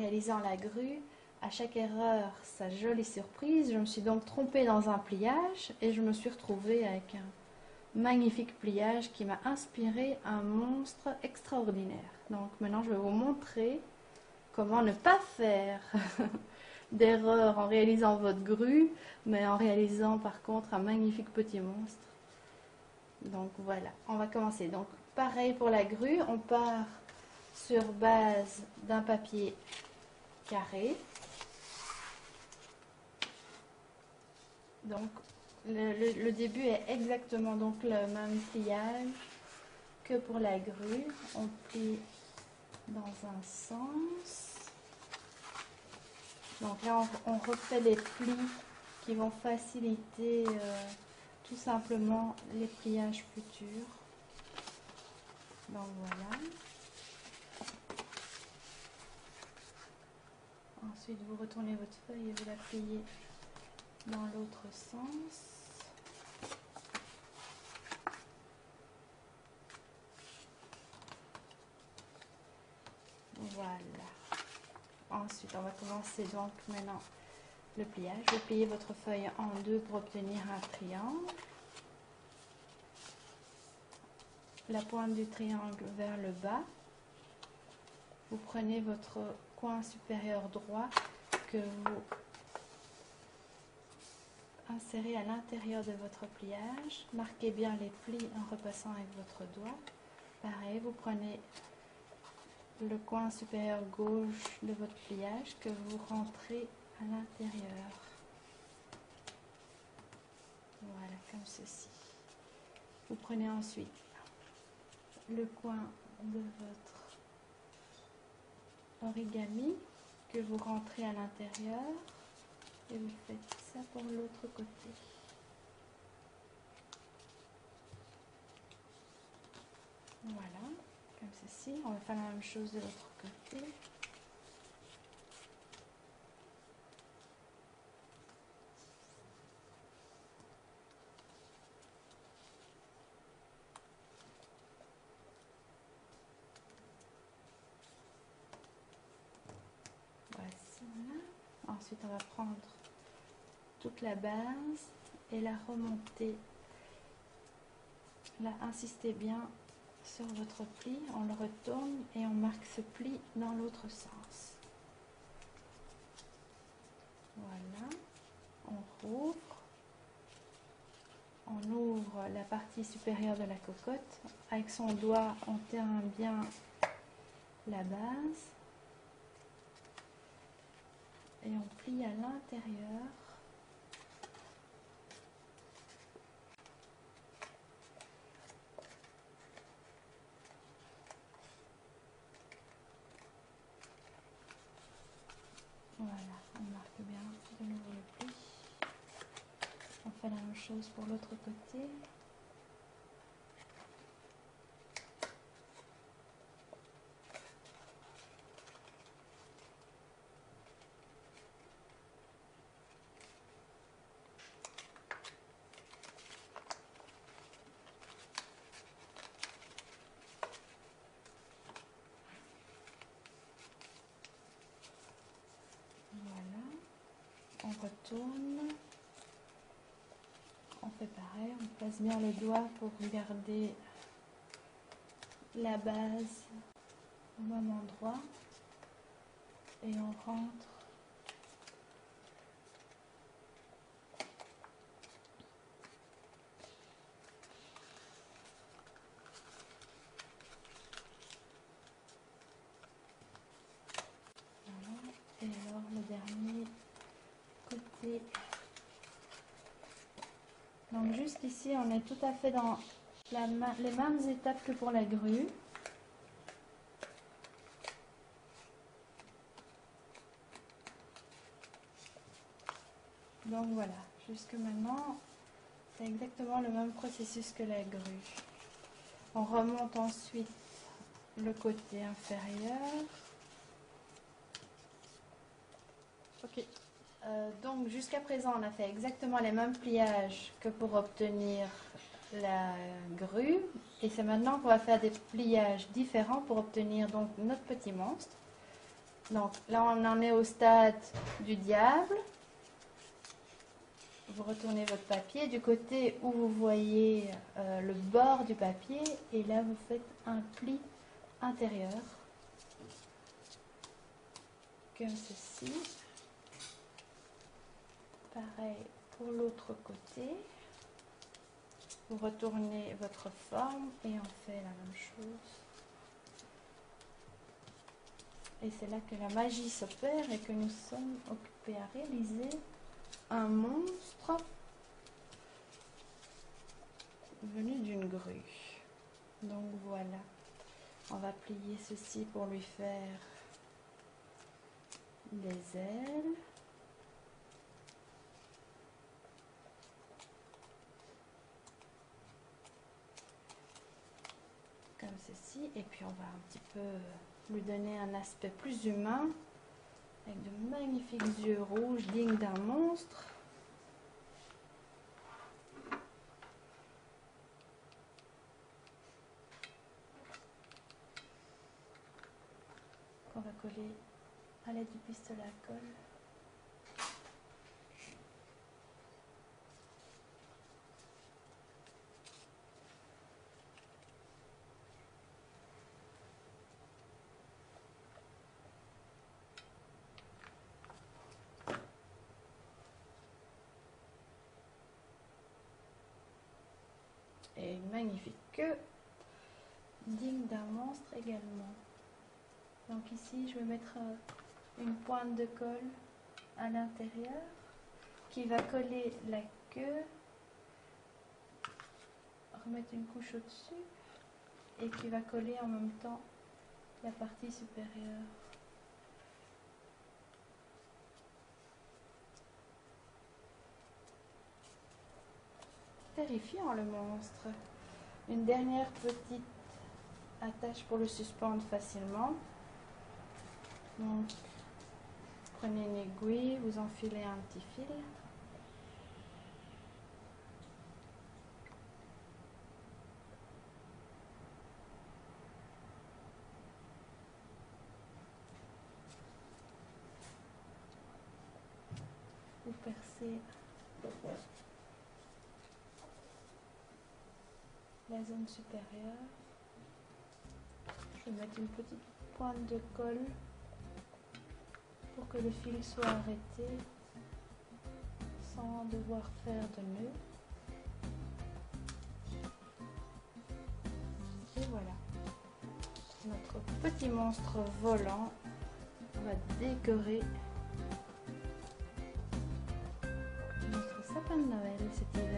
réalisant la grue, à chaque erreur, sa jolie surprise, je me suis donc trompée dans un pliage et je me suis retrouvée avec un magnifique pliage qui m'a inspiré un monstre extraordinaire. Donc maintenant, je vais vous montrer comment ne pas faire d'erreur en réalisant votre grue, mais en réalisant par contre un magnifique petit monstre. Donc voilà, on va commencer. Donc pareil pour la grue, on part sur base d'un papier carré. Donc le début est exactement donc le même pliage que pour la grue. On plie dans un sens. Donc là on refait les plis qui vont faciliter tout simplement les pliages futurs. Donc voilà. Ensuite vous retournez votre feuille et vous la pliez dans l'autre sens. Voilà. Ensuite, on va commencer donc maintenant le pliage. Vous pliez votre feuille en deux pour obtenir un triangle. La pointe du triangle vers le bas. Vous prenez votre coin supérieur droit que vous insérez à l'intérieur de votre pliage. Marquez bien les plis en repassant avec votre doigt. Pareil, vous prenez le coin supérieur gauche de votre pliage que vous rentrez à l'intérieur. Voilà, comme ceci. Vous prenez ensuite le coin de votre origami que vous rentrez à l'intérieur et vous faites ça pour l'autre côté. Voilà, comme ceci. On va faire la même chose de l'autre côté. Voici. Ensuite, on va prendre toute la base et la remonter. Là, insistez bien sur votre pli, on le retourne et on marque ce pli dans l'autre sens. Voilà, on rouvre, on ouvre la partie supérieure de la cocotte. Avec son doigt, on tient bien la base et on plie à l'intérieur. Voilà, on marque bien de nouveau le pli. On fait la même chose pour l'autre côté. On retourne, on fait pareil, on place bien le doigt pour garder la base au même endroit et on rentre voilà. Et alors le dernier côté. Donc jusqu'ici on est tout à fait dans les mêmes étapes que pour la grue. Donc voilà, jusque maintenant c'est exactement le même processus que la grue. On remonte ensuite le côté inférieur. Ok. Donc jusqu'à présent on a fait exactement les mêmes pliages que pour obtenir la grue et c'est maintenant qu'on va faire des pliages différents pour obtenir donc notre petit monstre. Donc là, on en est au stade du diable. Vous retournez votre papier du côté où vous voyez le bord du papier et là, vous faites un pli intérieur comme ceci. Pareil pour l'autre côté. Vous retournez votre forme et on fait la même chose. Et c'est là que la magie s'opère et que nous sommes occupés à réaliser un monstre venu d'une grue. Donc voilà, on va plier ceci pour lui faire des ailes. Comme ceci, et puis on va un petit peu lui donner un aspect plus humain avec de magnifiques yeux rouges dignes d'un monstre. Qu'on va coller à l'aide du pistolet à colle. Et une magnifique queue digne d'un monstre également. Donc ici, je vais mettre une pointe de colle à l'intérieur qui va coller la queue, remettre une couche au-dessus et qui va coller en même temps la partie supérieure. Terrifiant le monstre. Une dernière petite attache pour le suspendre facilement. Donc, prenez une aiguille, vous enfilez un petit fil. Vous percez la zone supérieure. Je vais mettre une petite pointe de colle pour que le fil soit arrêté sans devoir faire de nœud. Et voilà, notre petit monstre volant va décorer notre sapin de Noël cet hiver.